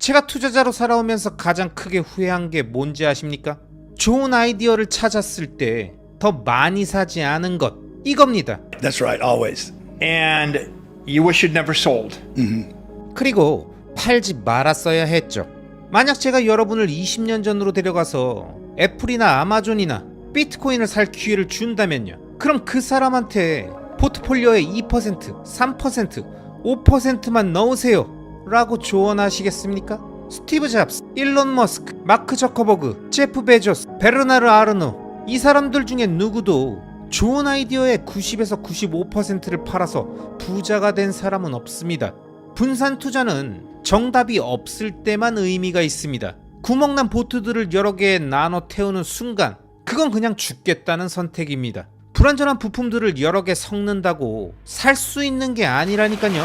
제가 투자자로 살아오면서 가장 크게 후회한 게 뭔지 아십니까? 좋은 아이디어를 찾았을 때 더 많이 사지 않은 것, 이겁니다. That's right, always. And you wish you'd never sold. 그리고 팔지 말았어야 했죠. 만약 제가 여러분을 20년 전으로 데려가서 애플이나 아마존이나 비트코인을 살 기회를 준다면요, 그럼 그 사람한테 포트폴리오의 2%, 3%, 5%만 넣으세요 라고 조언하시겠습니까? 스티브 잡스, 일론 머스크, 마크 저커버그, 제프 베조스, 베르나르 아르노, 이 사람들 중에 누구도 좋은 아이디어의 90에서 95%를 팔아서 부자가 된 사람은 없습니다. 분산 투자는 정답이 없을 때만 의미가 있습니다. 구멍난 보트들을 여러 개에 나눠 태우는 순간 그건 그냥 죽겠다는 선택입니다. 불완전한 부품들을 여러 개 섞는다고 살 수 있는 게 아니라니까요.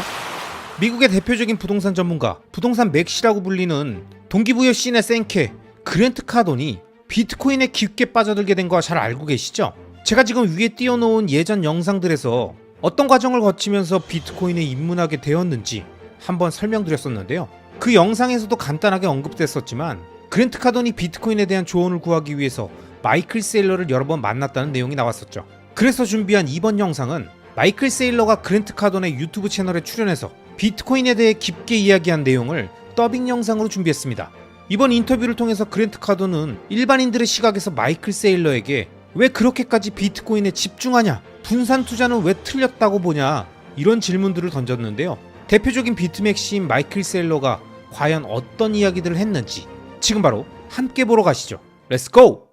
미국의 대표적인 부동산 전문가, 부동산 맥시라고 불리는 동기부여 씬의 생케 그랜트 카돈이 비트코인에 깊게 빠져들게 된 거 잘 알고 계시죠? 제가 지금 위에 띄워놓은 예전 영상들에서 어떤 과정을 거치면서 비트코인에 입문하게 되었는지 한번 설명드렸었는데요. 그 영상에서도 간단하게 언급됐었지만 그랜트 카돈이 비트코인에 대한 조언을 구하기 위해서 마이클 세일러를 여러 번 만났다는 내용이 나왔었죠. 그래서 준비한 이번 영상은 마이클 세일러가 그랜트 카돈의 유튜브 채널에 출연해서 비트코인에 대해 깊게 이야기한 내용을 더빙 영상으로 준비했습니다. 이번 인터뷰를 통해서 그랜트 카돈은 일반인들의 시각에서 마이클 세일러에게 왜 그렇게까지 비트코인에 집중하냐, 분산 투자는 왜 틀렸다고 보냐, 이런 질문들을 던졌는데요. 대표적인 비트맥시인 마이클 세일러가 과연 어떤 이야기들을 했는지 지금 바로 함께 보러 가시죠. Let's go!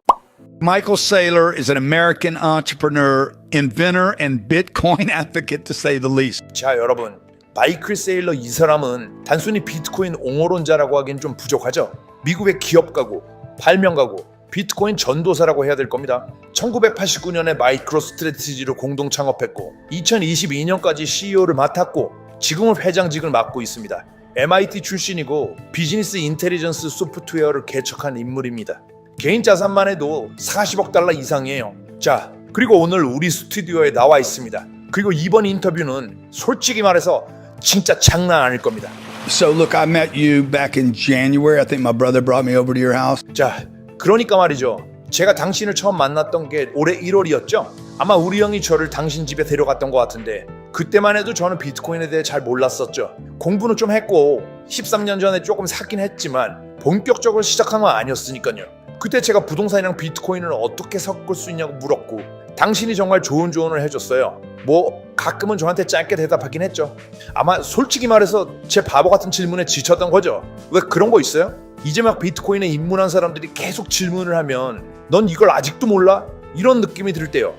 Michael Saylor is an American entrepreneur, inventor, and Bitcoin advocate to say the least. 자, 여러분, 마이클 세일러 이 사람은 단순히 비트코인 옹호론자라고 하기엔 좀 부족하죠. 미국의 기업가고 발명가고 비트코인 전도사라고 해야 될 겁니다. 1989년에 마이크로 스트래티지로 공동 창업했고 2022년까지 CEO를 맡았고 지금은 회장직을 맡고 있습니다. MIT 출신이고 비즈니스 인텔리전스 소프트웨어를 개척한 인물입니다. 개인 자산만 해도 40억 달러 이상이에요. 자, 그리고 오늘 우리 스튜디오에 나와 있습니다. 그리고 이번 인터뷰는 솔직히 말해서 진짜 장난 아닐 겁니다. So look, I met you back in January. I think my brother brought me over to your house. 자, 그러니까 말이죠. 제가 당신을 처음 만났던 게 올해 1월이었죠? 아마 우리 형이 저를 당신 집에 데려갔던 것 같은데 그때만 해도 저는 비트코인에 대해 잘 몰랐었죠. 공부는 좀 했고 13년 전에 조금 사긴 했지만 본격적으로 시작한 건 아니었으니까요. 그때 제가 부동산이랑 비트코인을 어떻게 섞을 수 있냐고 물었고 당신이 정말 좋은 조언을 해줬어요. 뭐 가끔은 저한테 짧게 대답하긴 했죠. 아마 솔직히 말해서 제 바보 같은 질문에 지쳤던 거죠. 왜 그런 거 있어요? 이제 막 비트코인에 입문한 사람들이 계속 질문을 하면 넌 이걸 아직도 몰라? 이런 느낌이 들 때요.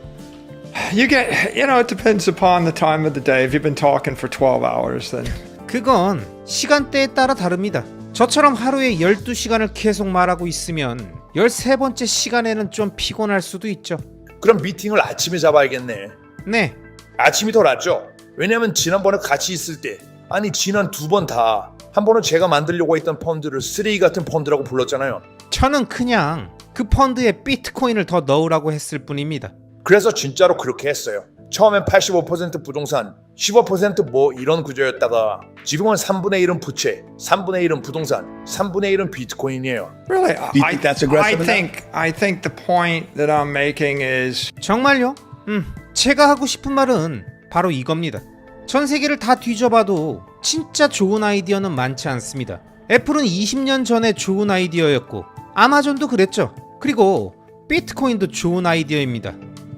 It depends upon the time of the day. If you've been talking for 12 hours, then 그건 시간대에 따라 다릅니다. 저처럼 하루에 12시간을 계속 말하고 있으면 13번째 시간에는 좀 피곤할 수도 있죠. 그럼 미팅을 아침에 잡아야겠네. 네, 아침이 더 낫죠. 왜냐면 지난번에 같이 있을 때 아니 지난 두 번 다 한 번은 제가 만들려고 했던 펀드를 쓰레기 같은 펀드라고 불렀잖아요. 저는 그냥 그 펀드에 비트코인을 더 넣으라고 했을 뿐입니다. 그래서 진짜로 그렇게 했어요. 처음엔 85% 부동산, 15% 뭐 이런 구조였다가 지금은 3분의 1은 부채, 3분의 1은 부동산, 3분의 1은 비트코인이에요. really, Do you think that's aggressive I think the point that I'm making is 정말요? 제가 하고 싶은 말은 바로 이겁니다. 전 세계를 다 뒤져봐도 진짜 좋은 아이디어는 많지 않습니다. 애플은 20년 전에 좋은 아이디어였고 아마존도 그랬죠. 그리고 비트코인도 좋은 아이디어입니다.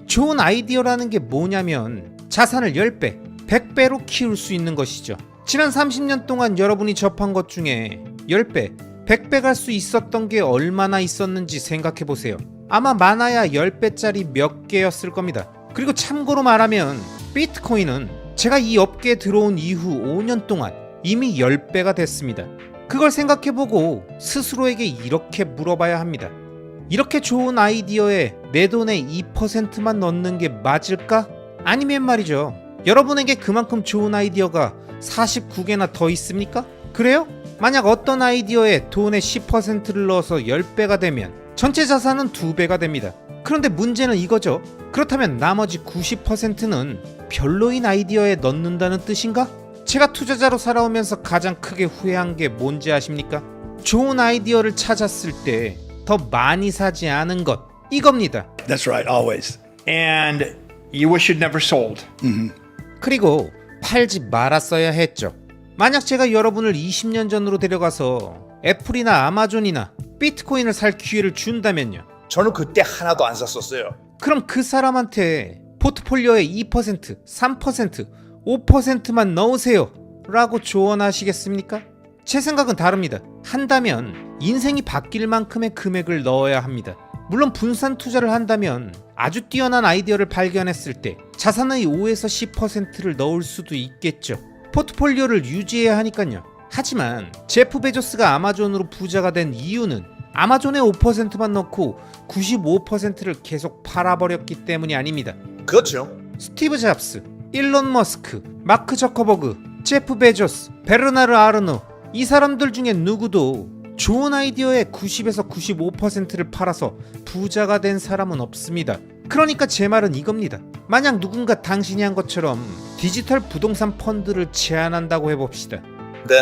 좋은 아이디어라는 게 뭐냐면 자산을 10배, 100배로 키울 수 있는 것이죠. 지난 30년 동안 여러분이 접한 것 중에 10배, 100배 갈 수 있었던 게 얼마나 있었는지 생각해보세요. 아마 많아야 10배짜리 몇 개였을 겁니다. 그리고 참고로 말하면 비트코인은 제가 이 업계에 들어온 이후 5년 동안 이미 10배가 됐습니다. 그걸 생각해보고 스스로에게 이렇게 물어봐야 합니다. 이렇게 좋은 아이디어에 내 돈의 2%만 넣는 게 맞을까? 아니면 말이죠. 여러분에게 그만큼 좋은 아이디어가 49개나 더 있습니까? 그래요? 만약 어떤 아이디어에 돈의 10%를 넣어서 10배가 되면 전체 자산은 2배가 됩니다. 그런데 문제는 이거죠. 그렇다면 나머지 90%는 별로인 아이디어에 넣는다는 뜻인가? 제가 투자자로 살아오면서 가장 크게 후회한 게 뭔지 아십니까? 좋은 아이디어를 찾았을 때 더 많이 사지 않은 것, 이겁니다. That's right, always. And you wish you'd never sold. 그리고 팔지 말았어야 했죠. 만약 제가 여러분을 20년 전으로 데려가서 애플이나 아마존이나 비트코인을 살 기회를 준다면요. 저는 그때 하나도 안 샀었어요. 그럼 그 사람한테 포트폴리오의 2%, 3%, 5%만 넣으세요 라고 조언하시겠습니까? 제 생각은 다릅니다. 한다면 인생이 바뀔 만큼의 금액을 넣어야 합니다. 물론 분산 투자를 한다면 아주 뛰어난 아이디어를 발견했을 때 자산의 5에서 10%를 넣을 수도 있겠죠. 포트폴리오를 유지해야 하니까요. 하지만 제프 베조스가 아마존으로 부자가 된 이유는 아마존에 5%만 넣고 95%를 계속 팔아버렸기 때문이 아닙니다. 그렇죠. 스티브 잡스, 일론 머스크, 마크 저커버그, 제프 베조스, 베르나르 아르노, 이 사람들 중에 누구도 좋은 아이디어의 90에서 95%를 팔아서 부자가 된 사람은 없습니다. 그러니까 제 말은 이겁니다. 만약 누군가 당신이 한 것처럼 디지털 부동산 펀드를 제안한다고 해봅시다. 네.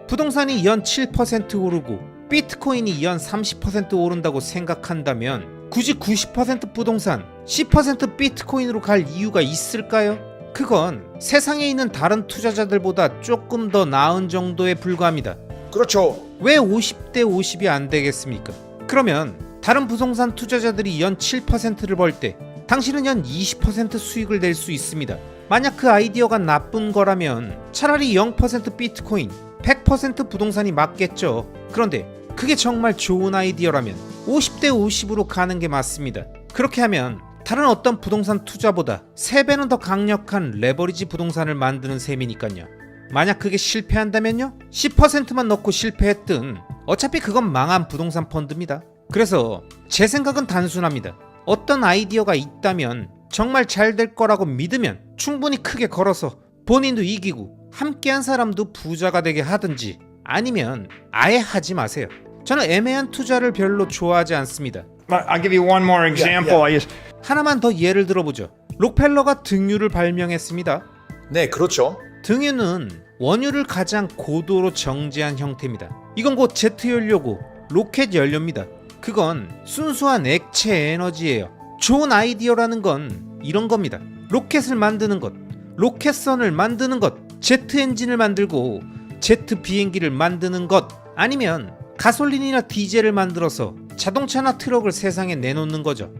부동산이 연 7% 오르고 비트코인이 연 30% 오른다고 생각한다면 굳이 90% 부동산, 10% 비트코인으로 갈 이유가 있을까요? 그건 세상에 있는 다른 투자자들보다 조금 더 나은 정도에 불과합니다. 그렇죠. 왜 50대 50이 안 되겠습니까? 그러면 다른 부동산 투자자들이 연 7%를 벌 때 당신은 연 20% 수익을 낼 수 있습니다. 만약 그 아이디어가 나쁜 거라면 차라리 0% 비트코인, 100% 부동산이 맞겠죠. 그런데 그게 정말 좋은 아이디어라면 50대 50으로 가는 게 맞습니다. 그렇게 하면 다른 어떤 부동산 투자보다 3배는 더 강력한 레버리지 부동산을 만드는 셈이니까요. 만약 그게 실패한다면요? 10%만 넣고 실패했든 어차피 그건 망한 부동산 펀드입니다. 그래서 제 생각은 단순합니다. 어떤 아이디어가 있다면 정말 잘 될 거라고 믿으면 충분히 크게 걸어서 본인도 이기고 함께한 사람도 부자가 되게 하든지 아니면 아예 하지 마세요. 저는 애매한 투자를 별로 좋아하지 않습니다. I'll give you one more example. I use 하나만 더 예를 들어보죠. 록펠러가 등유를 발명했습니다. 네, 그렇죠. 등유는 원유를 가장 고도로 정제한 형태입니다. 이건 곧 제트 연료고 로켓 연료입니다. 그건 순수한 액체 에너지예요. 좋은 아이디어라는 건 이런 겁니다. 로켓을 만드는 것, 로켓선을 만드는 것, 제트 엔진을 만들고 제트 비행기를 만드는 것, 아니면 가솔린이나 디젤을 만들어서 자동차나 트럭을 세상에 내놓는 거죠.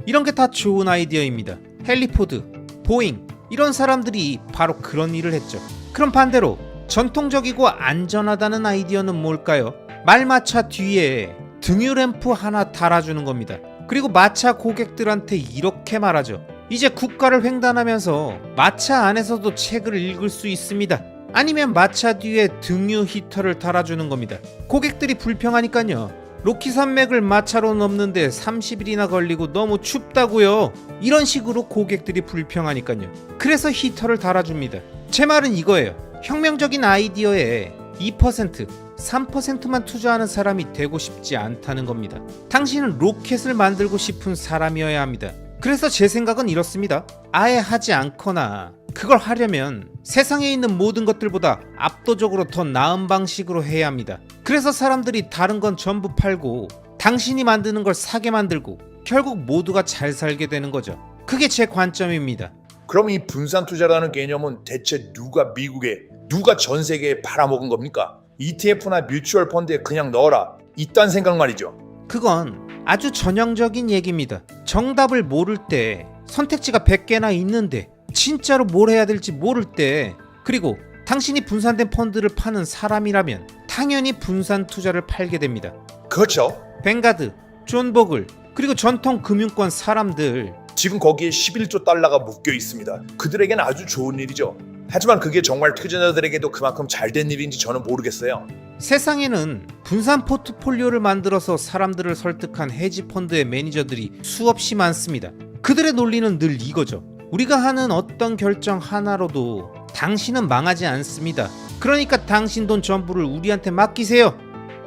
이런 게 다 좋은 아이디어입니다. 헨리 포드, 보잉, 이런 사람들이 바로 그런 일을 했죠. 그럼 반대로 전통적이고 안전하다는 아이디어는 뭘까요? 말마차 뒤에 등유 램프 하나 달아주는 겁니다. 그리고 마차 고객들한테 이렇게 말하죠. 이제 국가를 횡단하면서 마차 안에서도 책을 읽을 수 있습니다. 아니면 마차 뒤에 등유 히터를 달아주는 겁니다. 고객들이 불평하니까요. 로키 산맥을 마차로 넘는데 30일이나 걸리고 너무 춥다고요. 이런 식으로 고객들이 불평하니까요. 그래서 히터를 달아줍니다. 제 말은 이거예요. 혁명적인 아이디어에 2%, 3%만 투자하는 사람이 되고 싶지 않다는 겁니다. 당신은 로켓을 만들고 싶은 사람이어야 합니다. 그래서 제 생각은 이렇습니다. 아예 하지 않거나 그걸 하려면 세상에 있는 모든 것들보다 압도적으로 더 나은 방식으로 해야 합니다. 그래서 사람들이 다른 건 전부 팔고 당신이 만드는 걸 사게 만들고 결국 모두가 잘 살게 되는 거죠. 그게 제 관점입니다. 그럼 이 분산 투자라는 개념은 대체 누가 전 세계에 팔아먹은 겁니까? ETF나 뮤추얼 펀드에 그냥 넣어라, 이딴 생각 말이죠. 그건 아주 전형적인 얘기입니다. 정답을 모를 때, 선택지가 100개나 있는데 진짜로 뭘 해야 될지 모를 때, 그리고 당신이 분산된 펀드를 파는 사람이라면 당연히 분산 투자를 팔게 됩니다. 그렇죠. 뱅가드, 존 보글, 그리고 전통 금융권 사람들, 지금 거기에 11조 달러가 묶여 있습니다. 그들에겐 아주 좋은 일이죠. 하지만 그게 정말 투자자들에게도 그만큼 잘된 일인지 저는 모르겠어요. 세상에는 분산 포트폴리오를 만들어서 사람들을 설득한 헤지펀드의 매니저들이 수없이 많습니다. 그들의 논리는 늘 이거죠. 우리가 하는 어떤 결정 하나로도 당신은 망하지 않습니다. 그러니까 당신 돈 전부를 우리한테 맡기세요.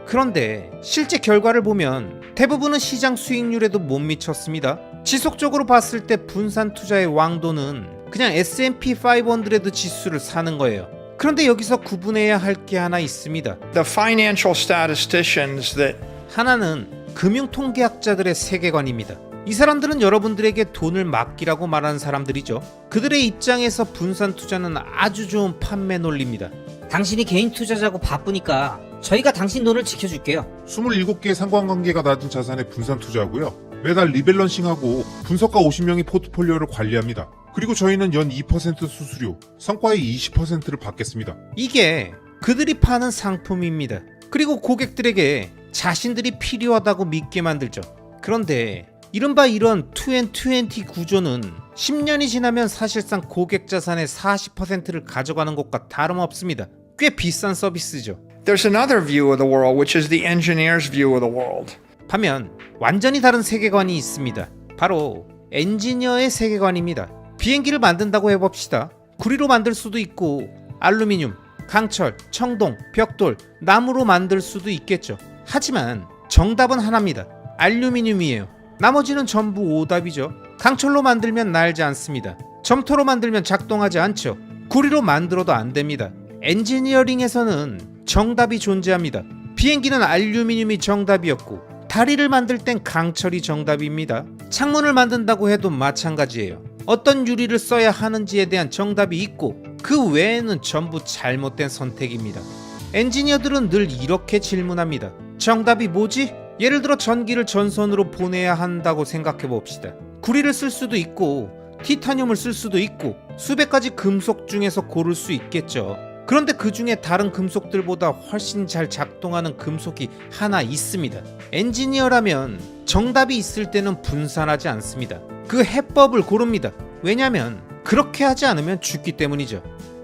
그런데 실제 결과를 보면 대부분은 시장 수익률에도 못 미쳤습니다. 지속적으로 봤을 때 분산 투자의 왕도는 그냥 S&P 500 지수를 사는 거예요. 그런데 여기서 구분해야 할 게 하나 있습니다. The financial statisticians that 하나는 금융통계학자들의 세계관입니다. 이 사람들은 여러분들에게 돈을 맡기라고 말하는 사람들이죠. 그들의 입장에서 분산 투자는 아주 좋은 판매 논리입니다. 당신이 개인 투자자고 바쁘니까 저희가 당신 돈을 지켜줄게요. 27개의 상관관계가 낮은 자산에 분산 투자하고요. 매달 리밸런싱하고 분석가 50명이 포트폴리오를 관리합니다. 그리고 저희는 연 2% 수수료, 성과의 20%를 받겠습니다. 이게 그들이 파는 상품입니다. 그리고 고객들에게 자신들이 필요하다고 믿게 만들죠. 그런데 이른바 이런 2&20 구조는 10년이 지나면 사실상 고객 자산의 40%를 가져가는 것과 다름없습니다. 꽤 비싼 서비스죠. there's another view of the world, which is the engineer's view of the world. 반면 완전히 다른 세계관이 있습니다. 바로 엔지니어의 세계관입니다. 비행기를 만든다고 해봅시다. 구리로 만들 수도 있고 알루미늄, 강철, 청동, 벽돌, 나무로 만들 수도 있겠죠. 하지만 정답은 하나입니다. 알루미늄이에요. 나머지는 전부 오답이죠. 강철로 만들면 날지 않습니다. 점토로 만들면 작동하지 않죠. 구리로 만들어도 안 됩니다. 엔지니어링에서는 정답이 존재합니다. 비행기는 알루미늄이 정답이었고 다리를 만들 땐 강철이 정답입니다. 창문을 만든다고 해도 마찬가지예요. 어떤 유리를 써야 하는지에 대한 정답이 있고 그 외에는 전부 잘못된 선택입니다. 엔지니어들은 늘 이렇게 질문합니다. 정답이 뭐지? 예를 들어 전기를 전선으로 보내야 한다고 생각해 봅시다. 구리를 쓸 수도 있고 티타늄을 쓸 수도 있고 수백 가지 금속 중에서 고를 수 있겠죠. 그런데 그 중에 다른 금속들보다 훨씬 잘 작동하는 금속이 하나 있습니다. 엔지니어라면 정답이 있을 때는 분산하지 않습니다. 그 해법을 고릅니다. 왜냐면 그렇게 하지 않으면 죽기 때문이죠.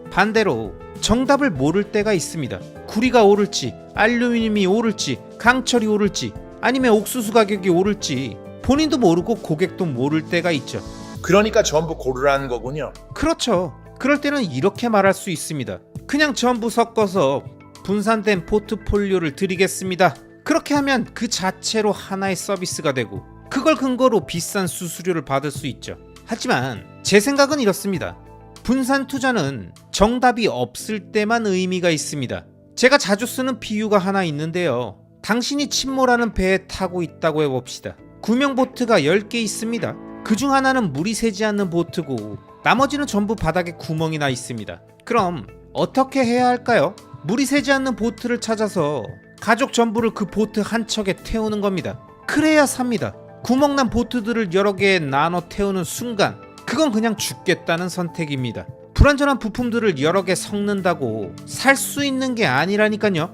반대로 정답을 모를 때가 있습니다. 구리가 오를지, 알루미늄이 오를지, 강철이 오를지, 아니면 옥수수 가격이 오를지 본인도 모르고 고객도 모를 때가 있죠. 그러니까 전부 고르라는 거군요. 그렇죠. 그럴 때는 이렇게 말할 수 있습니다. 그냥 전부 섞어서 분산된 포트폴리오를 드리겠습니다. 그렇게 하면 그 자체로 하나의 서비스가 되고 그걸 근거로 비싼 수수료를 받을 수 있죠. 하지만 제 생각은 이렇습니다. 분산 투자는 정답이 없을 때만 의미가 있습니다. 제가 자주 쓰는 비유가 하나 있는데요. 당신이 침몰하는 배에 타고 있다고 해봅시다. 구명 보트가 10개 있습니다. 그중 하나는 물이 새지 않는 보트고 나머지는 전부 바닥에 구멍이 나 있습니다. 그럼 어떻게 해야 할까요? 물이 새지 않는 보트를 찾아서 가족 전부를 그 보트 한 척에 태우는 겁니다. 그래야 삽니다. 구멍난 보트들을 여러 개에 나눠 태우는 순간 그건 그냥 죽겠다는 선택입니다. 불완전한 부품들을 여러 개 섞는다고 살 수 있는 게 아니라니까요.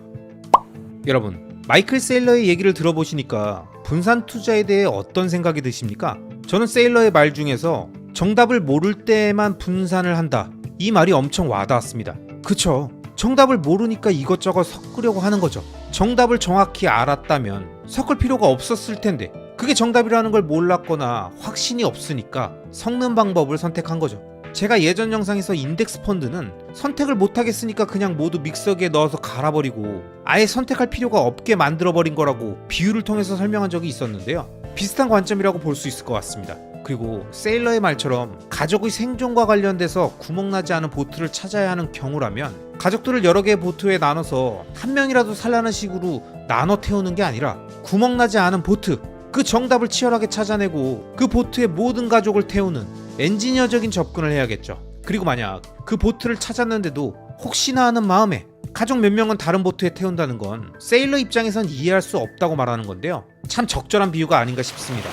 여러분, 마이클 세일러의 얘기를 들어보시니까 분산 투자에 대해 어떤 생각이 드십니까? 저는 세일러의 말 중에서 정답을 모를 때만 분산을 한다, 이 말이 엄청 와닿았습니다. 그쵸? 정답을 모르니까 이것저것 섞으려고 하는 거죠. 정답을 정확히 알았다면 섞을 필요가 없었을 텐데 그게 정답이라는 걸 몰랐거나 확신이 없으니까 섞는 방법을 선택한 거죠. 제가 예전 영상에서 인덱스 펀드는 선택을 못하겠으니까 그냥 모두 믹서기에 넣어서 갈아버리고 아예 선택할 필요가 없게 만들어버린 거라고 비유를 통해서 설명한 적이 있었는데요. 비슷한 관점이라고 볼 수 있을 것 같습니다. 그리고 세일러의 말처럼 가족의 생존과 관련돼서 구멍나지 않은 보트를 찾아야 하는 경우라면 가족들을 여러 개의 보트에 나눠서 한 명이라도 살라는 식으로 나눠 태우는 게 아니라 구멍나지 않은 보트, 그 정답을 치열하게 찾아내고 그 보트의 모든 가족을 태우는 엔지니어적인 접근을 해야겠죠. 그리고 만약 그 보트를 찾았는데도 혹시나 하는 마음에 가족 몇 명은 다른 보트에 태운다는 건 세일러 입장에선 이해할 수 없다고 말하는 건데요. 참 적절한 비유가 아닌가 싶습니다.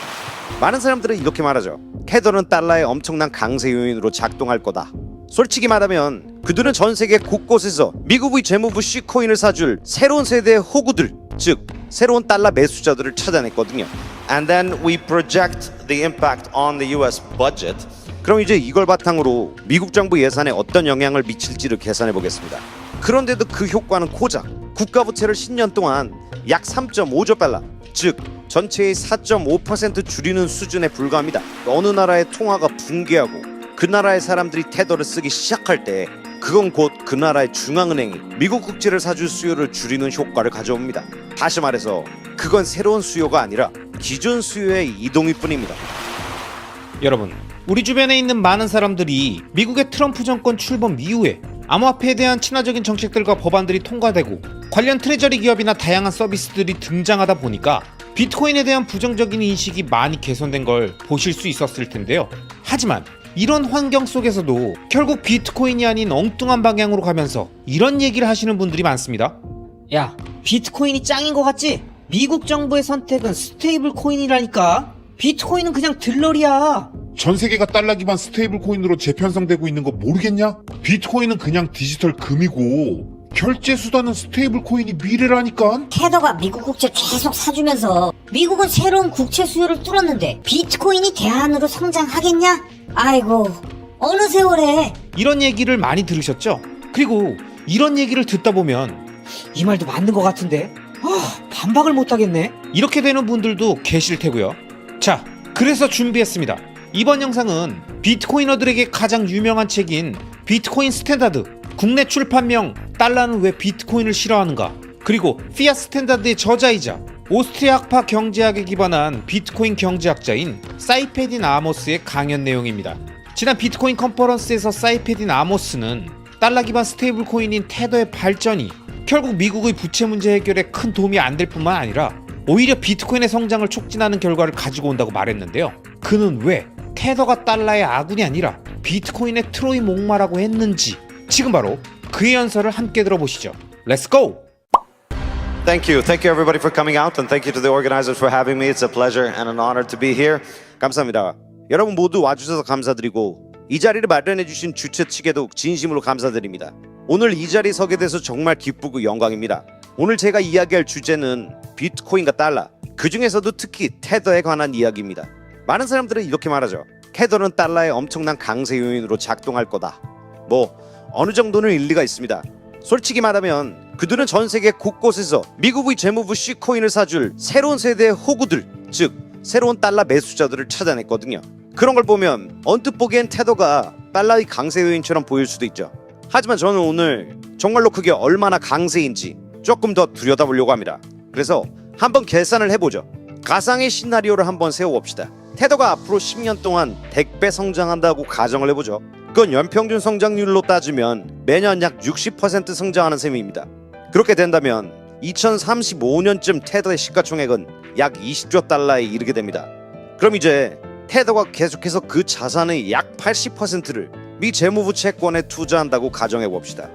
많은 사람들은 이렇게 말하죠. 캐더는 달러의 엄청난 강세 요인으로 작동할 거다. 솔직히 말하면 그들은 전 세계 곳곳에서 미국의 재무부 C코인을 사줄 새로운 세대의 호구들, 즉 새로운 달러 매수자들을 찾아냈거든요. And then we project the impact on the US budget. 그럼 이제 이걸 바탕으로 미국 정부 예산에 어떤 영향을 미칠지를 계산해 보겠습니다. 그런데도 그 효과는 고작 국가부채를 10년 동안 약 3.5조 달러, 즉 전체의 4.5% 줄이는 수준에 불과합니다. 어느 나라의 통화가 붕괴하고 그 나라의 사람들이 테더를 쓰기 시작할 때 그건 곧 그 나라의 중앙은행이 미국 국채를 사줄 수요를 줄이는 효과를 가져옵니다. 다시 말해서 그건 새로운 수요가 아니라 기존 수요의 이동일 뿐입니다. 여러분, 우리 주변에 있는 많은 사람들이 미국의 트럼프 정권 출범 이후에 암호화폐에 대한 친화적인 정책들과 법안들이 통과되고 관련 트레저리 기업이나 다양한 서비스들이 등장하다 보니까 비트코인에 대한 부정적인 인식이 많이 개선된 걸 보실 수 있었을 텐데요. 하지만 이런 환경 속에서도 결국 비트코인이 아닌 엉뚱한 방향으로 가면서 이런 얘기를 하시는 분들이 많습니다. 야, 비트코인이 짱인 거 같지? 미국 정부의 선택은 스테이블 코인이라니까. 비트코인은 그냥 들러리야. 전 세계가 달러 기반 스테이블 코인으로 재편성되고 있는 거 모르겠냐? 비트코인은 그냥 디지털 금이고 결제 수단은 스테이블 코인이 미래라니까. 테더가 미국 국채 계속 사주면서 미국은 새로운 국채 수요를 뚫었는데 비트코인이 대안으로 성장하겠냐? 아이고, 어느 세월에. 이런 얘기를 많이 들으셨죠? 그리고 이런 얘기를 듣다 보면 이 말도 맞는 거 같은데. 반박을 못 하겠네. 이렇게 되는 분들도 계실 테고요. 자, 그래서 준비했습니다. 이번 영상은 비트코이너들에게 가장 유명한 책인 비트코인 스탠다드, 국내 출판명 달러는 왜 비트코인을 싫어하는가, 그리고 피아 스탠다드의 저자이자 오스트리아 학파 경제학에 기반한 비트코인 경제학자인 사이페딘 아모스의 강연 내용입니다. 지난 비트코인 컨퍼런스에서 사이페딘 아모스는 달러 기반 스테이블 코인인 테더의 발전이 결국 미국의 부채 문제 해결에 큰 도움이 안 될 뿐만 아니라 오히려 비트코인의 성장을 촉진하는 결과를 가지고 온다고 말했는데요. 그는 왜 테더가 달러의 아군이 아니라 비트코인의 트로이 목마라고 했는지 지금 바로 그의 연설을 함께 들어보시죠. Let's go! Thank you everybody for coming out, and thank you to the organizers for having me. It's a pleasure and an honor to be here. 감사합니다. 여러분 모두 와주셔서 감사드리고 이 자리를 마련해 주신 주최 측에도 진심으로 감사드립니다. 오늘 이 자리에 서게 돼서 정말 기쁘고 영광입니다. 오늘 제가 이야기할 주제는 비트코인과 달러, 그 중에서도 특히 테더에 관한 이야기입니다. 많은 사람들은 이렇게 말하죠. 테더는 달러의 엄청난 강세 요인으로 작동할 거다. 어느 정도는 일리가 있습니다. 솔직히 말하면 그들은 전 세계 곳곳에서 미국의 재무부 C코인을 사줄 새로운 세대의 호구들, 즉 새로운 달러 매수자들을 찾아냈거든요. 그런 걸 보면 언뜻 보기엔 테더가 달러의 강세 요인처럼 보일 수도 있죠. 하지만 저는 오늘 정말로 그게 얼마나 강세인지 조금 더 들여다보려고 합니다. 그래서 한번 계산을 해보죠. 가상의 시나리오를 한번 세워봅시다. 테더가 앞으로 10년 동안 100배 성장한다고 가정을 해보죠. 그건 연평균 성장률로 따지면 매년 약 60% 성장하는 셈입니다. 그렇게 된다면 2035년쯤 테더의 시가총액은 약 20조 달러에 이르게 됩니다. 그럼 이제 테더가 계속해서 그 자산의 약 80%를 미 재무부 채권에 투자한다고 가정해 봅시다.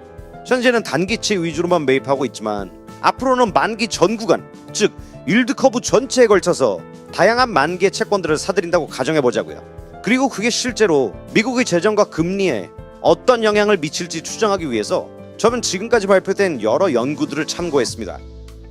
현재는 단기채 위주로만 매입하고 있지만 앞으로는 만기 전 구간, 즉 일드 커브 전체에 걸쳐서 다양한 만기의 채권들을 사들인다고 가정해 보자고요. 그리고 그게 실제로 미국의 재정과 금리에 어떤 영향을 미칠지 추정하기 위해서 저는 지금까지 발표된 여러 연구들을 참고했습니다.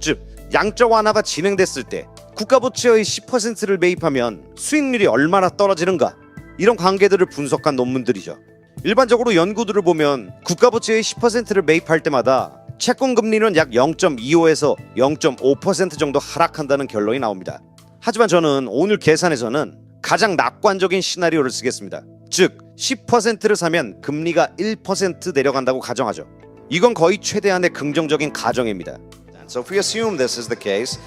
즉 양적 완화가 진행됐을 때 국가 부채의 10%를 매입하면 수익률이 얼마나 떨어지는가, 이런 관계들을 분석한 논문들이죠. 일반적으로 연구들을 보면 국가 부채의 10%를 매입할 때마다 채권 금리는 약 0.25에서 0.5% 정도 하락한다는 결론이 나옵니다. 하지만 저는 오늘 계산에서는 가장 낙관적인 시나리오를 쓰겠습니다. 즉 10%를 사면 금리가 1% 내려간다고 가정하죠. 이건 거의 최대한의 긍정적인 가정입니다. So if we assume this is the case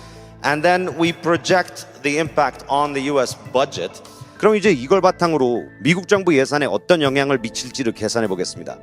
and then we project the impact on the US budget, 그럼 이제 이걸 바탕으로 미국 정부 예산에 어떤 영향을 미칠지를 계산해 보겠습니다.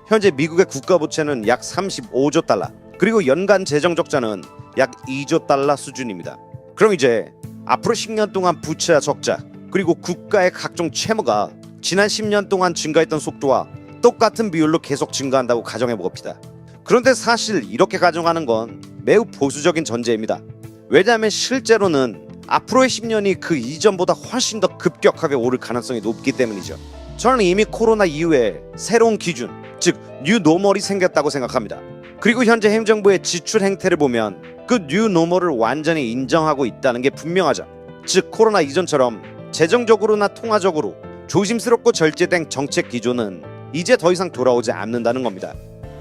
현재 미국의 국가 부채는 약 35조 달러, 그리고 연간 재정 적자는 약 2조 달러 수준입니다. 그럼 이제 앞으로 10년 동안 부채와 적자, 그리고 국가의 각종 채무가 지난 10년 동안 증가했던 속도와 똑같은 비율로 계속 증가한다고 가정해 봅시다. 그런데 사실 이렇게 가정하는 건 매우 보수적인 전제입니다. 왜냐하면 실제로는 앞으로의 10년이 그 이전보다 훨씬 더 급격하게 오를 가능성이 높기 때문이죠. 저는 이미 코로나 이후에 새로운 기준, 즉 뉴 노멀이 생겼다고 생각합니다. 그리고 현재 행정부의 지출 행태를 보면 그 뉴 노멀을 완전히 인정하고 있다는 게 분명하죠. 즉 코로나 이전처럼 재정적으로나 통화적으로 조심스럽고 절제된 정책 기조는 이제 더 이상 돌아오지 않는다는 겁니다.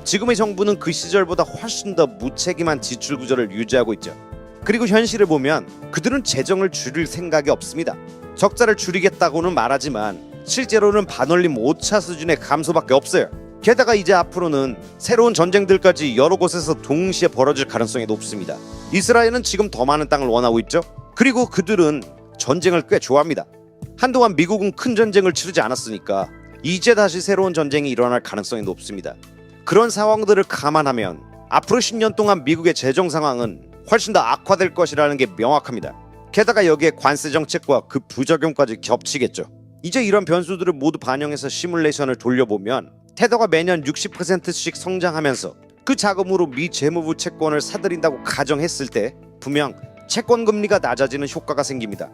지금의 정부는 그 시절보다 훨씬 더 무책임한 지출 구조를 유지하고 있죠. 그리고 현실을 보면 그들은 재정을 줄일 생각이 없습니다. 적자를 줄이겠다고는 말하지만 실제로는 반올림 5차 수준의 감소밖에 없어요. 게다가 이제 앞으로는 새로운 전쟁들까지 여러 곳에서 동시에 벌어질 가능성이 높습니다. 이스라엘은 지금 더 많은 땅을 원하고 있죠. 그리고 그들은 전쟁을 꽤 좋아합니다. 한동안 미국은 큰 전쟁을 치르지 않았으니까 이제 다시 새로운 전쟁이 일어날 가능성이 높습니다. 그런 상황들을 감안하면 앞으로 10년 동안 미국의 재정 상황은 훨씬 더 악화될 것이라는 게 명확합니다. 게다가 여기에 관세 정책과 그 부작용까지 겹치겠죠. 이제 이런 변수들을 모두 반영해서 시뮬레이션을 돌려보면 테더가 매년 60%씩 성장하면서 그 자금으로 미 재무부 채권을 사들인다고 가정했을 때 분명 채권 금리가 낮아지는 효과가 생깁니다.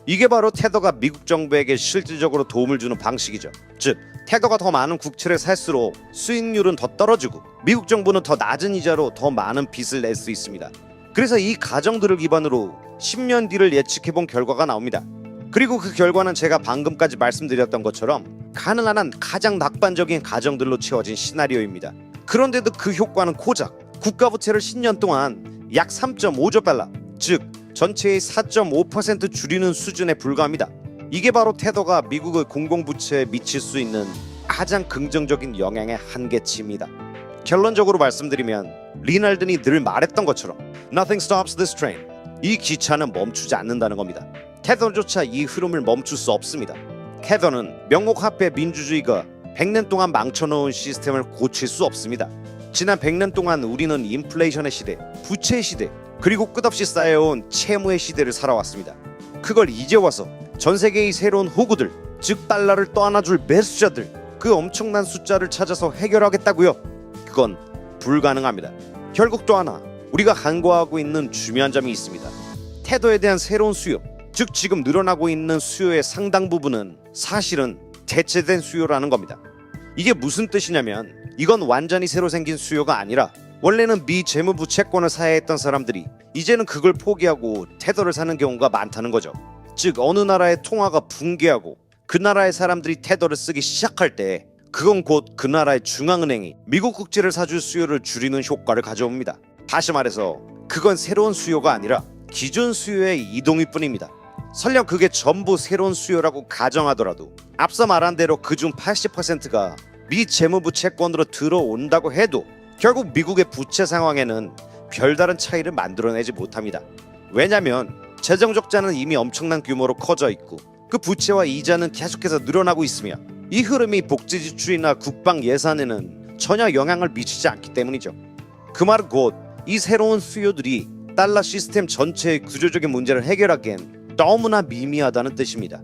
이게 바로 테더가 미국 정부에게 실질적으로 도움을 주는 방식이죠. 즉 테더가 더 많은 국채를 살수록 수익률은 더 떨어지고 미국 정부는 더 낮은 이자로 더 많은 빚을 낼 수 있습니다. 그래서 이 가정들을 기반으로 10년 뒤를 예측해본 결과가 나옵니다. 그리고 그 결과는 제가 방금까지 말씀드렸던 것처럼 가능한 한 가장 낙관적인 가정들로 채워진 시나리오입니다. 그런데도 그 효과는 고작 국가부채를 10년 동안 약 3.5조 달러, 즉 전체의 4.5% 줄이는 수준에 불과합니다. 이게 바로 테더가 미국의 공공부채에 미칠 수 있는 가장 긍정적인 영향의 한계치입니다. 결론적으로 말씀드리면 리날든이 늘 말했던 것처럼 Nothing stops this train. 이 기차는 멈추지 않는다는 겁니다. 테더조차 이 흐름을 멈출 수 없습니다. 테더는 명목합의 민주주의가 100년 동안 망쳐놓은 시스템을 고칠 수 없습니다. 지난 100년 동안 우리는 인플레이션의 시대, 부채의 시대, 그리고 끝없이 쌓여온 채무의 시대를 살아왔습니다. 그걸 이제 와서 전 세계의 새로운 호구들, 즉 달러를 떠안아줄 매수자들, 그 엄청난 숫자를 찾아서 해결하겠다고요? 그건 불가능합니다. 결국 또 하나 우리가 간과하고 있는 중요한 점이 있습니다. 테더에 대한 새로운 수요, 즉 지금 늘어나고 있는 수요의 상당 부분은 사실은 대체된 수요라는 겁니다. 이게 무슨 뜻이냐면 이건 완전히 새로 생긴 수요가 아니라 원래는 미 재무부 채권을 사야 했던 사람들이 이제는 그걸 포기하고 테더를 사는 경우가 많다는 거죠. 즉 어느 나라의 통화가 붕괴하고 그 나라의 사람들이 테더를 쓰기 시작할 때 그건 곧 그 나라의 중앙은행이 미국 국채를 사줄 수요를 줄이는 효과를 가져옵니다. 다시 말해서 그건 새로운 수요가 아니라 기존 수요의 이동일 뿐입니다. 설령 그게 전부 새로운 수요라고 가정하더라도 앞서 말한 대로 그중 80%가 미 재무부 채권으로 들어온다고 해도 결국 미국의 부채 상황에는 별다른 차이를 만들어내지 못합니다. 왜냐하면 재정 적자는 이미 엄청난 규모로 커져 있고 그 부채와 이자는 계속해서 늘어나고 있으며 이 흐름이 복지 지출이나 국방 예산에는 전혀 영향을 미치지 않기 때문이죠. 그 말은 곧 이 새로운 수요들이 달러 시스템 전체의 구조적인 문제를 해결하기엔 너무나 미미하다는 뜻입니다.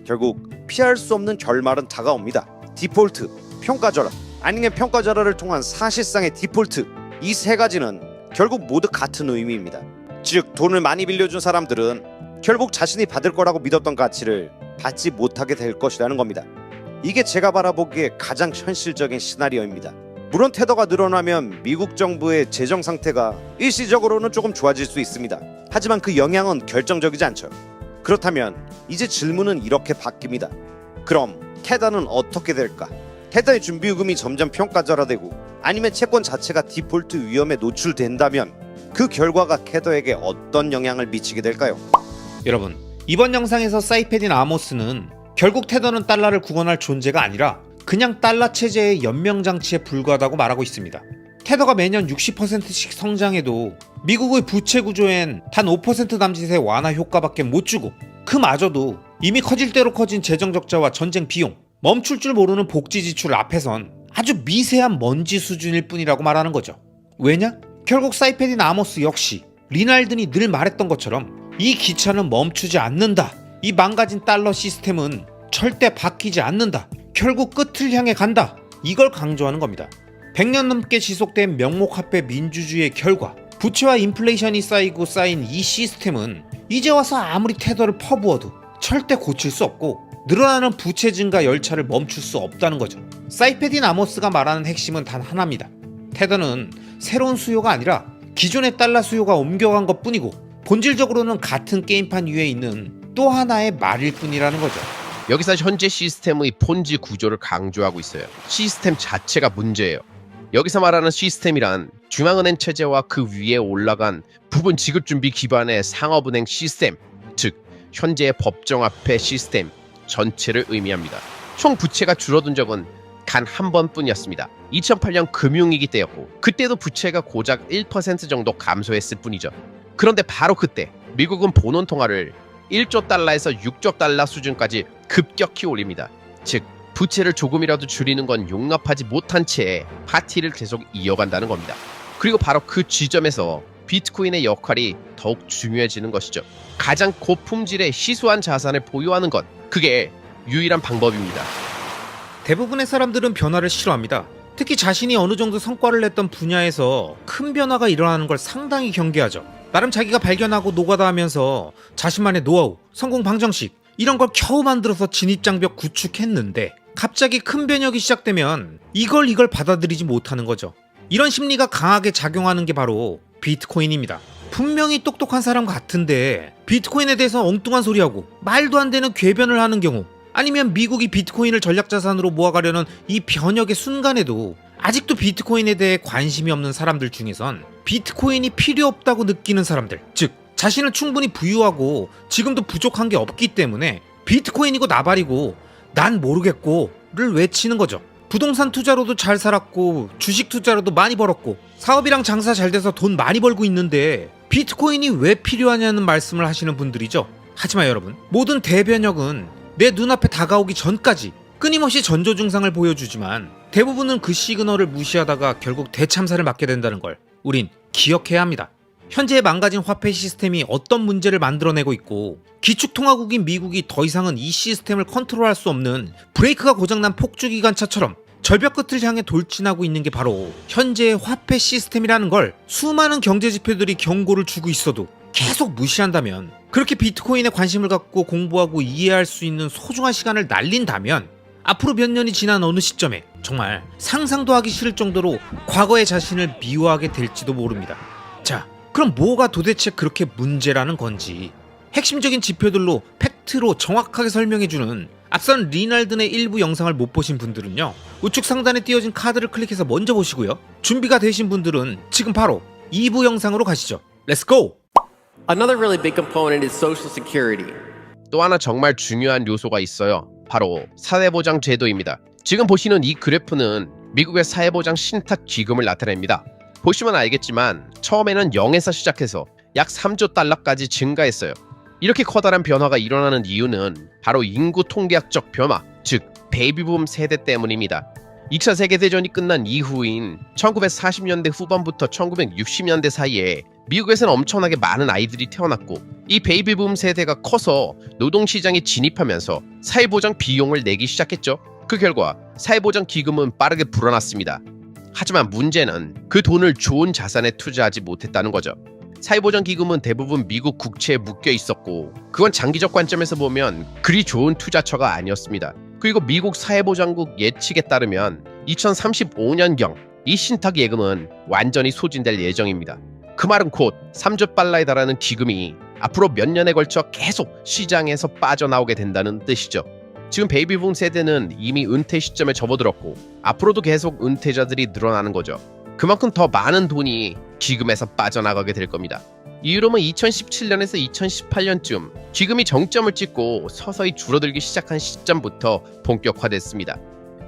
결국 피할 수 없는 결말은 다가옵니다. 디폴트, 평가절하, 아니면 평가절하를 통한 사실상의 디폴트, 이 세 가지는 결국 모두 같은 의미입니다. 즉 돈을 많이 빌려준 사람들은 결국 자신이 받을 거라고 믿었던 가치를 받지 못하게 될 것이라는 겁니다. 이게 제가 바라보기에 가장 현실적인 시나리오입니다. 물론 테더가 늘어나면 미국 정부의 재정 상태가 일시적으로는 조금 좋아질 수 있습니다. 하지만 그 영향은 결정적이지 않죠. 그렇다면 이제 질문은 이렇게 바뀝니다. 그럼 테더는 어떻게 될까? 테더의 준비요금이 점점 평가절하되고 아니면 채권 자체가 디폴트 위험에 노출된다면 그 결과가 테더에게 어떤 영향을 미치게 될까요? 여러분, 이번 영상에서 사이페딘 아모스는 결국 테더는 달러를 구원할 존재가 아니라 그냥 달러 체제의 연명장치에 불과하다고 말하고 있습니다. 테더가 매년 60%씩 성장해도 미국의 부채 구조엔 단 5% 남짓의 완화 효과밖에 못 주고 그마저도 이미 커질 대로 커진 재정 적자와 전쟁 비용, 멈출 줄 모르는 복지 지출 앞에선 아주 미세한 먼지 수준일 뿐이라고 말하는 거죠. 왜냐? 결국 사이페딘 아모스 역시 리날든이 늘 말했던 것처럼 이 기차는 멈추지 않는다. 이 망가진 달러 시스템은 절대 바뀌지 않는다. 결국 끝을 향해 간다. 이걸 강조하는 겁니다. 100년 넘게 지속된 명목합의 민주주의의 결과 부채와 인플레이션이 쌓이고 쌓인 이 시스템은 이제 와서 아무리 테더를 퍼부어도 절대 고칠 수 없고 늘어나는 부채 증가 열차를 멈출 수 없다는 거죠. 사이페딘 아모스가 말하는 핵심은 단 하나입니다. 테더는 새로운 수요가 아니라 기존의 달러 수요가 옮겨간 것 뿐이고 본질적으로는 같은 게임판 위에 있는 또 하나의 말일 뿐이라는 거죠. 여기서 현재 시스템의 폰지 구조를 강조하고 있어요. 시스템 자체가 문제예요. 여기서 말하는 시스템이란 중앙은행 체제와 그 위에 올라간 부분 지급준비 기반의 상업은행 시스템, 즉 현재의 법정화폐 시스템 전체를 의미합니다. 총 부채가 줄어든 적은 단 한 번뿐이었습니다. 2008년 금융위기 때였고 그때도 부채가 고작 1% 정도 감소했을 뿐이죠. 그런데 바로 그때 미국은 본원 통화를 1조 달러에서 6조 달러 수준까지 급격히 올립니다. 즉 부채를 조금이라도 줄이는 건 용납하지 못한 채 파티를 계속 이어간다는 겁니다. 그리고 바로 그 지점에서 비트코인의 역할이 더욱 중요해지는 것이죠. 가장 고품질의 희소한 자산을 보유하는 것, 그게 유일한 방법입니다. 대부분의 사람들은 변화를 싫어합니다. 특히 자신이 어느 정도 성과를 냈던 분야에서 큰 변화가 일어나는 걸 상당히 경계하죠. 나름 자기가 발견하고 노가다 하면서 자신만의 노하우, 성공 방정식 이런 걸 겨우 만들어서 진입장벽 구축했는데 갑자기 큰 변혁이 시작되면 이걸 받아들이지 못하는 거죠. 이런 심리가 강하게 작용하는 게 바로 비트코인입니다. 분명히 똑똑한 사람 같은데 비트코인에 대해서 엉뚱한 소리하고 말도 안 되는 궤변을 하는 경우, 아니면 미국이 비트코인을 전략자산으로 모아가려는 이 변혁의 순간에도 아직도 비트코인에 대해 관심이 없는 사람들 중에선 비트코인이 필요 없다고 느끼는 사람들, 즉 자신을 충분히 부유하고 지금도 부족한 게 없기 때문에 비트코인이고 나발이고 난 모르겠고를 외치는 거죠. 부동산 투자로도 잘 살았고 주식 투자로도 많이 벌었고 사업이랑 장사 잘 돼서 돈 많이 벌고 있는데 비트코인이 왜 필요하냐는 말씀을 하시는 분들이죠. 하지만 여러분, 모든 대변혁은 내 눈앞에 다가오기 전까지 끊임없이 전조 증상을 보여주지만 대부분은 그 시그널을 무시하다가 결국 대참사를 맞게 된다는 걸 우린 기억해야 합니다. 현재의 망가진 화폐 시스템이 어떤 문제를 만들어내고 있고 기축통화국인 미국이 더 이상은 이 시스템을 컨트롤할 수 없는 브레이크가 고장난 폭주기관차처럼 절벽 끝을 향해 돌진하고 있는 게 바로 현재의 화폐 시스템이라는 걸 수많은 경제 지표들이 경고를 주고 있어도 계속 무시한다면, 그렇게 비트코인에 관심을 갖고 공부하고 이해할 수 있는 소중한 시간을 날린다면 앞으로 몇 년이 지난 어느 시점에 정말 상상도 하기 싫을 정도로 과거의 자신을 미워하게 될지도 모릅니다. 자, 그럼 뭐가 도대체 그렇게 문제라는 건지 핵심적인 지표들로 팩트로 정확하게 설명해주는 앞선 리날든의 일부 영상을 못 보신 분들은요, 우측 상단에 띄어진 카드를 클릭해서 먼저 보시고요, 준비가 되신 분들은 지금 바로 2부 영상으로 가시죠. 렛츠고! Another really big component is Social Security. 또 하나 정말 중요한 요소가 있어요. 바로 사회보장 제도입니다. 지금 보시는 이 그래프는 미국의 사회보장 신탁 기금을 나타냅니다. 보시면 알겠지만 처음에는 0에서 시작해서 약 3조 달러까지 증가했어요. 이렇게 커다란 변화가 일어나는 이유는 바로 인구 통계학적 변화, 즉 베이비붐 세대 때문입니다. 2차 세계대전이 끝난 이후인 1940년대 후반부터 1960년대 사이에 미국에서는 엄청나게 많은 아이들이 태어났고, 이 베이비붐 세대가 커서 노동시장에 진입하면서 사회보장 비용을 내기 시작했죠. 그 결과 사회보장 기금은 빠르게 불어났습니다. 하지만 문제는 그 돈을 좋은 자산에 투자하지 못했다는 거죠. 사회보장 기금은 대부분 미국 국채에 묶여 있었고, 그건 장기적 관점에서 보면 그리 좋은 투자처가 아니었습니다. 그리고 미국 사회보장국 예측에 따르면 2035년경 이 신탁 예금은 완전히 소진될 예정입니다. 그 말은 곧 3조 달러에 달하는 기금이 앞으로 몇 년에 걸쳐 계속 시장에서 빠져나오게 된다는 뜻이죠. 지금 베이비붐 세대는 이미 은퇴 시점에 접어들었고 앞으로도 계속 은퇴자들이 늘어나는 거죠. 그만큼 더 많은 돈이 기금에서 빠져나가게 될 겁니다. 이유로는 2017년에서 2018년쯤 기금이 정점을 찍고 서서히 줄어들기 시작한 시점부터 본격화됐습니다.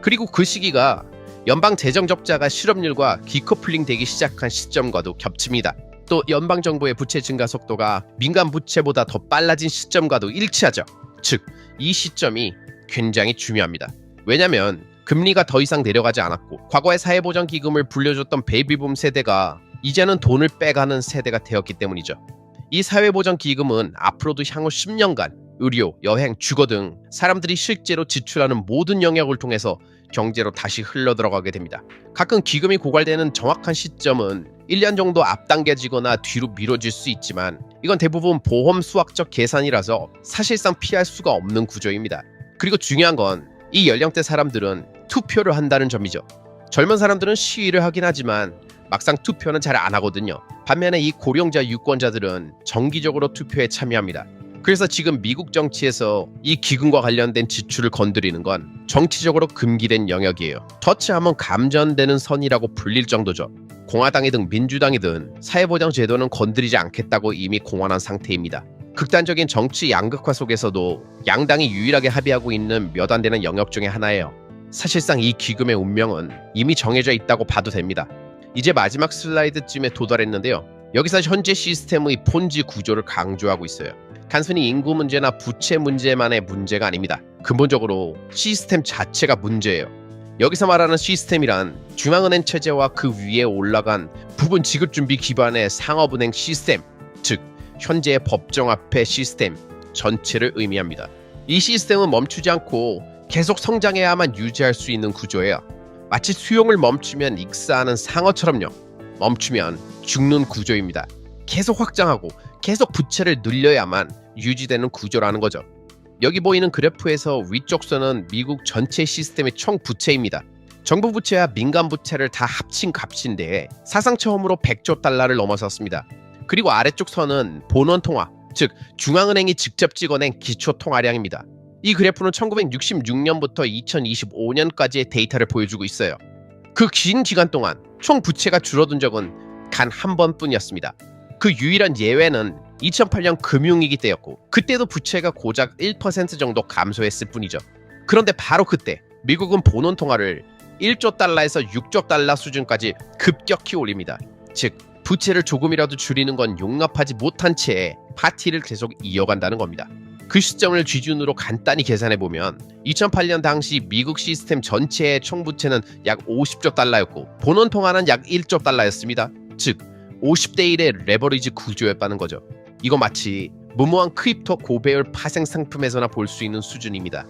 그리고 그 시기가 연방 재정 적자가 실업률과 디커플링 되기 시작한 시점과도 겹칩니다. 또 연방 정부의 부채 증가 속도가 민간 부채보다 더 빨라진 시점과도 일치하죠. 즉, 이 시점이 굉장히 중요합니다. 왜냐면 금리가 더 이상 내려가지 않았고 과거의 사회보장 기금을 불려줬던 베이비붐 세대가 이제는 돈을 빼가는 세대가 되었기 때문이죠. 이 사회보장 기금은 앞으로도 향후 10년간 의료, 여행, 주거 등 사람들이 실제로 지출하는 모든 영역을 통해서 경제로 다시 흘러들어가게 됩니다. 가끔 기금이 고갈되는 정확한 시점은 1년 정도 앞당겨지거나 뒤로 미뤄질 수 있지만 이건 대부분 보험 수학적 계산이라서 사실상 피할 수가 없는 구조입니다. 그리고 중요한 건 이 연령대 사람들은 투표를 한다는 점이죠. 젊은 사람들은 시위를 하긴 하지만 막상 투표는 잘 안 하거든요. 반면에 이 고령자 유권자들은 정기적으로 투표에 참여합니다. 그래서 지금 미국 정치에서 이 기금과 관련된 지출을 건드리는 건 정치적으로 금기된 영역이에요. 터치하면 감전되는 선이라고 불릴 정도죠. 공화당이든 민주당이든 사회보장 제도는 건드리지 않겠다고 이미 공언한 상태입니다. 극단적인 정치 양극화 속에서도 양당이 유일하게 합의하고 있는 몇 안 되는 영역 중에 하나예요. 사실상 이 기금의 운명은 이미 정해져 있다고 봐도 됩니다. 이제 마지막 슬라이드쯤에 도달했는데요. 여기서 현재 시스템의 폰지 구조를 강조하고 있어요. 단순히 인구 문제나 부채 문제만의 문제가 아닙니다. 근본적으로 시스템 자체가 문제예요. 여기서 말하는 시스템이란 중앙은행 체제와 그 위에 올라간 부분 지급준비 기반의 상업은행 시스템, 즉 현재의 법정화폐 시스템 전체를 의미합니다. 이 시스템은 멈추지 않고 계속 성장해야만 유지할 수 있는 구조예요. 마치 수용을 멈추면 익사하는 상어처럼요. 멈추면 죽는 구조입니다. 계속 확장하고 계속 부채를 늘려야만 유지되는 구조라는 거죠. 여기 보이는 그래프에서 위쪽 선은 미국 전체 시스템의 총 부채입니다. 정부 부채와 민간 부채를 다 합친 값인데 사상 처음으로 100조 달러를 넘어섰습니다. 그리고 아래쪽 선은 본원 통화, 즉 중앙은행이 직접 찍어낸 기초 통화량입니다. 이 그래프는 1966년부터 2025년까지의 데이터를 보여주고 있어요. 그 긴 기간 동안 총 부채가 줄어든 적은 단 한 번뿐이었습니다. 그 유일한 예외는 2008년 금융위기 때였고 그때도 부채가 고작 1% 정도 감소했을 뿐이죠. 그런데 바로 그때 미국은 본원 통화를 1조 달러에서 6조 달러 수준까지 급격히 올립니다. 즉 부채를 조금이라도 줄이는 건 용납하지 못한 채 파티를 계속 이어간다는 겁니다. 그 시점을 기준으로 간단히 계산해보면 2008년 당시 미국 시스템 전체의 총부채는 약 50조 달러였고 본원 통화는 약 1조 달러였습니다. 즉 50대 1의 레버리지 구조였다는 거죠. 이거 마치 무모한 크립토 고배율 파생 상품에서나 볼 수 있는 수준입니다.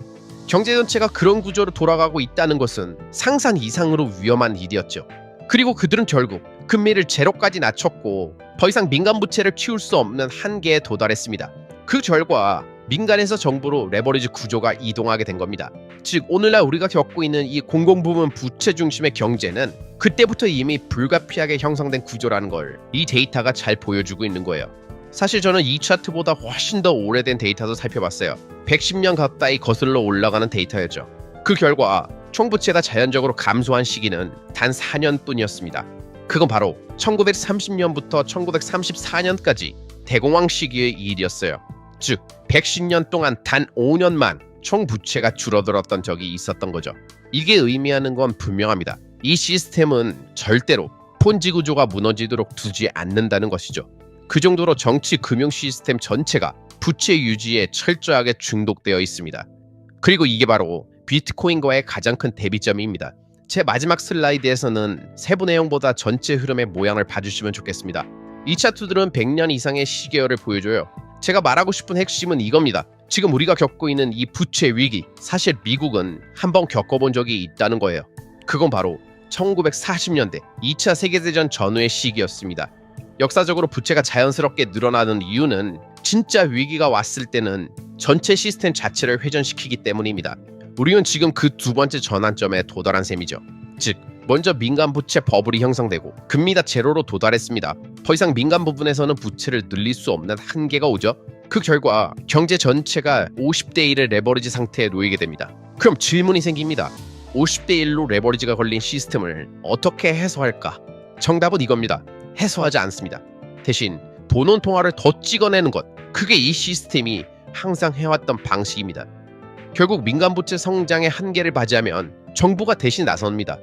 경제 전체가 그런 구조로 돌아가고 있다는 것은 상상 이상으로 위험한 일이었죠. 그리고 그들은 결국 금리를 제로까지 낮췄고 더 이상 민간 부채를 키울 수 없는 한계에 도달했습니다. 그 결과 민간에서 정부로 레버리지 구조가 이동하게 된 겁니다. 즉 오늘날 우리가 겪고 있는 이 공공부문 부채 중심의 경제는 그때부터 이미 불가피하게 형성된 구조라는 걸 이 데이터가 잘 보여주고 있는 거예요. 사실 저는 이 차트보다 훨씬 더 오래된 데이터도 살펴봤어요. 110년 가까이 거슬러 올라가는 데이터였죠. 그 결과 총부채가 자연적으로 감소한 시기는 단 4년뿐이었습니다. 그건 바로 1930년부터 1934년까지 대공황 시기의 일이었어요. 즉 110년 동안 단 5년만 총부채가 줄어들었던 적이 있었던 거죠. 이게 의미하는 건 분명합니다. 이 시스템은 절대로 폰지 구조가 무너지도록 두지 않는다는 것이죠. 그 정도로 정치 금융 시스템 전체가 부채 유지에 철저하게 중독되어 있습니다. 그리고 이게 바로 비트코인과의 가장 큰 대비점입니다. 제 마지막 슬라이드에서는 세부 내용보다 전체 흐름의 모양을 봐주시면 좋겠습니다. 이 차트들은 100년 이상의 시계열을 보여줘요. 제가 말하고 싶은 핵심은 이겁니다. 지금 우리가 겪고 있는 이 부채 위기, 사실 미국은 한번 겪어본 적이 있다는 거예요. 그건 바로 1940년대 2차 세계대전 전후의 시기였습니다. 역사적으로 부채가 자연스럽게 늘어나는 이유는 진짜 위기가 왔을 때는 전체 시스템 자체를 회전시키기 때문입니다. 우리는 지금 그 두 번째 전환점에 도달한 셈이죠. 즉 먼저 민간 부채 버블이 형성되고 금리가 제로로 도달했습니다. 더 이상 민간 부분에서는 부채를 늘릴 수 없는 한계가 오죠. 그 결과 경제 전체가 50대 1의 레버리지 상태에 놓이게 됩니다. 그럼 질문이 생깁니다. 50대 1로 레버리지가 걸린 시스템을 어떻게 해소할까? 정답은 이겁니다. 해소하지 않습니다. 대신 본원 통화를 더 찍어내는 것, 그게 이 시스템이 항상 해왔던 방식입니다. 결국 민간 부채 성장의 한계를 맞이하면 정부가 대신 나섭니다.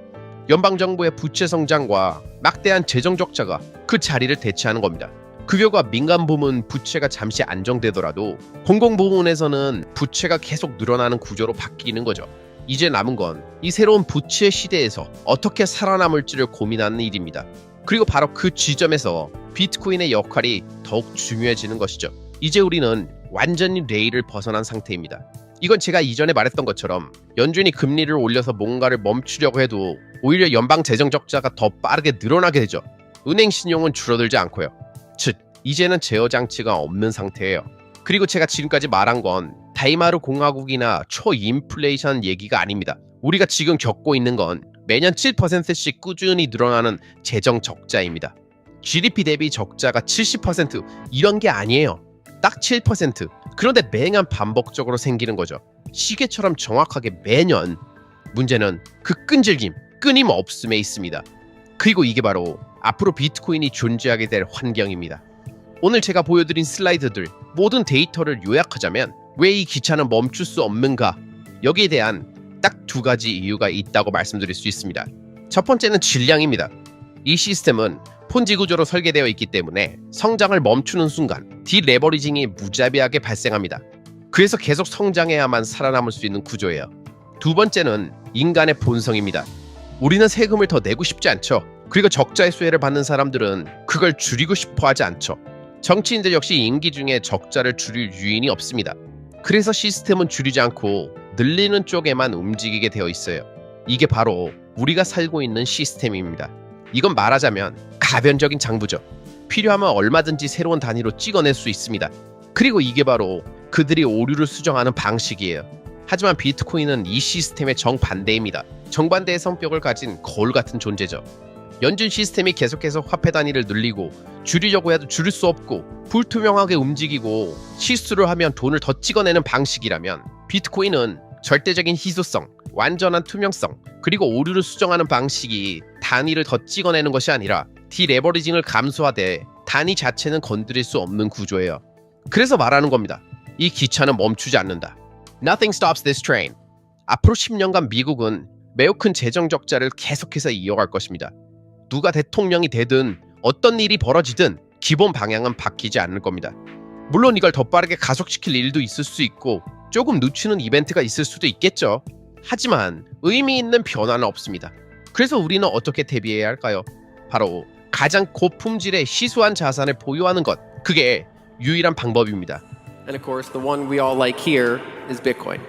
연방정부의 부채 성장과 막대한 재정 적자가 그 자리를 대체하는 겁니다. 그 결과 민간 부문 부채가 잠시 안정되더라도 공공 부문에서는 부채가 계속 늘어나는 구조로 바뀌는 거죠. 이제 남은 건 이 새로운 부채 시대에서 어떻게 살아남을지를 고민하는 일입니다. 그리고 바로 그 지점에서 비트코인의 역할이 더욱 중요해지는 것이죠. 이제 우리는 완전히 레일을 벗어난 상태입니다. 이건 제가 이전에 말했던 것처럼 연준이 금리를 올려서 뭔가를 멈추려고 해도 오히려 연방 재정 적자가 더 빠르게 늘어나게 되죠. 은행 신용은 줄어들지 않고요. 즉 이제는 제어 장치가 없는 상태예요. 그리고 제가 지금까지 말한 건 다이마르 공화국이나 초인플레이션 얘기가 아닙니다. 우리가 지금 겪고 있는 건 매년 7%씩 꾸준히 늘어나는 재정 적자입니다. GDP 대비 적자가 70% 이런 게 아니에요. 딱 7%. 그런데 매년 반복적으로 생기는 거죠. 시계처럼 정확하게 매년. 문제는 그 끈질김, 끊임없음에 있습니다. 그리고 이게 바로 앞으로 비트코인이 존재하게 될 환경입니다. 오늘 제가 보여드린 슬라이드들 모든 데이터를 요약하자면 왜 이 기차는 멈출 수 없는가? 여기에 대한 딱 두 가지 이유가 있다고 말씀드릴 수 있습니다. 첫 번째는 질량입니다. 이 시스템은 폰지 구조로 설계되어 있기 때문에 성장을 멈추는 순간 디레버리징이 무자비하게 발생합니다. 그래서 계속 성장해야만 살아남을 수 있는 구조예요. 두 번째는 인간의 본성입니다. 우리는 세금을 더 내고 싶지 않죠. 그리고 적자의 수혜를 받는 사람들은 그걸 줄이고 싶어 하지 않죠. 정치인들 역시 임기 중에 적자를 줄일 유인이 없습니다. 그래서 시스템은 줄이지 않고 늘리는 쪽에만 움직이게 되어 있어요. 이게 바로 우리가 살고 있는 시스템입니다. 이건 말하자면 가변적인 장부죠. 필요하면 얼마든지 새로운 단위로 찍어낼 수 있습니다. 그리고 이게 바로 그들이 오류를 수정하는 방식이에요. 하지만 비트코인은 이 시스템의 정반대입니다. 정반대의 성격을 가진 거울 같은 존재죠. 연준 시스템이 계속해서 화폐 단위를 늘리고 줄이려고 해도 줄일 수 없고 불투명하게 움직이고 실수를 하면 돈을 더 찍어내는 방식이라면 비트코인은 절대적인 희소성, 완전한 투명성, 그리고 오류를 수정하는 방식이 단위를 더 찍어내는 것이 아니라 디레버리징을 감소하되 단위 자체는 건드릴 수 없는 구조예요. 그래서 말하는 겁니다. 이 기차는 멈추지 않는다. Nothing stops this train. 앞으로 10년간 미국은 매우 큰 재정 적자를 계속해서 이어갈 것입니다. 누가 대통령이 되든 어떤 일이 벌어지든 기본 방향은 바뀌지 않을 겁니다. 물론 이걸 더 빠르게 가속시킬 일도 있을 수 있고 조금 늦추는 이벤트가 있을 수도 있겠죠. 하지만 의미 있는 변화는 없습니다. 그래서 우리는 어떻게 대비해야 할까요? 바로 가장 고품질의 시소한 자산을 보유하는 것. 그게 유일한 방법입니다. And of course, the one we all like here is Bitcoin.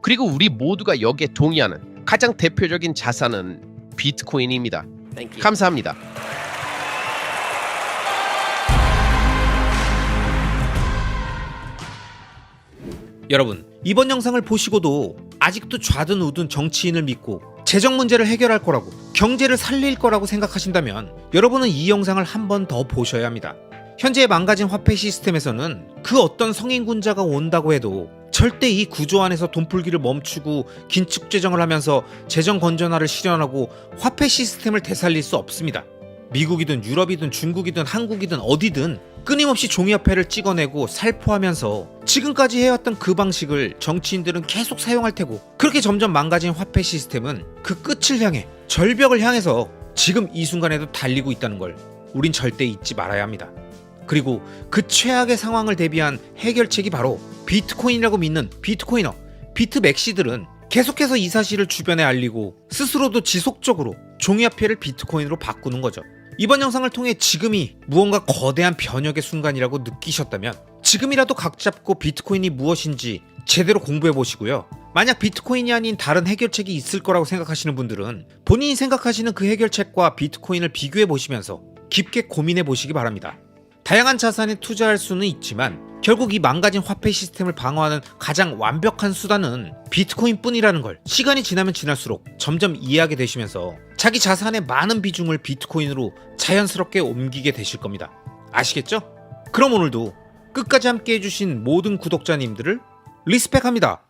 그리고 우리 모두가 여기에 동의하는 가장 대표적인 자산은 비트코인입니다. Thank you. 감사합니다. 여러분, 이번 영상을 보시고도 아직도 좌든 우든 정치인을 믿고 재정 문제를 해결할 거라고, 경제를 살릴 거라고 생각하신다면 여러분은 이 영상을 한 번 더 보셔야 합니다. 현재 망가진 화폐 시스템에서는 그 어떤 성인군자가 온다고 해도 절대 이 구조 안에서 돈풀기를 멈추고 긴축 재정을 하면서 재정 건전화를 실현하고 화폐 시스템을 되살릴 수 없습니다. 미국이든 유럽이든 중국이든 한국이든 어디든 끊임없이 종이화폐를 찍어내고 살포하면서 지금까지 해왔던 그 방식을 정치인들은 계속 사용할 테고, 그렇게 점점 망가진 화폐 시스템은 그 끝을 향해, 절벽을 향해서 지금 이 순간에도 달리고 있다는 걸 우린 절대 잊지 말아야 합니다. 그리고 그 최악의 상황을 대비한 해결책이 바로 비트코인이라고 믿는 비트코이너, 비트맥시들은 계속해서 이 사실을 주변에 알리고 스스로도 지속적으로 종이화폐를 비트코인으로 바꾸는 거죠. 이번 영상을 통해 지금이 무언가 거대한 변혁의 순간이라고 느끼셨다면 지금이라도 각 잡고 비트코인이 무엇인지 제대로 공부해 보시고요. 만약 비트코인이 아닌 다른 해결책이 있을 거라고 생각하시는 분들은 본인이 생각하시는 그 해결책과 비트코인을 비교해 보시면서 깊게 고민해 보시기 바랍니다. 다양한 자산에 투자할 수는 있지만 결국 이 망가진 화폐 시스템을 방어하는 가장 완벽한 수단은 비트코인뿐이라는 걸 시간이 지나면 지날수록 점점 이해하게 되시면서 자기 자산의 많은 비중을 비트코인으로 자연스럽게 옮기게 되실 겁니다. 아시겠죠? 그럼 오늘도 끝까지 함께 해주신 모든 구독자님들을 리스펙합니다.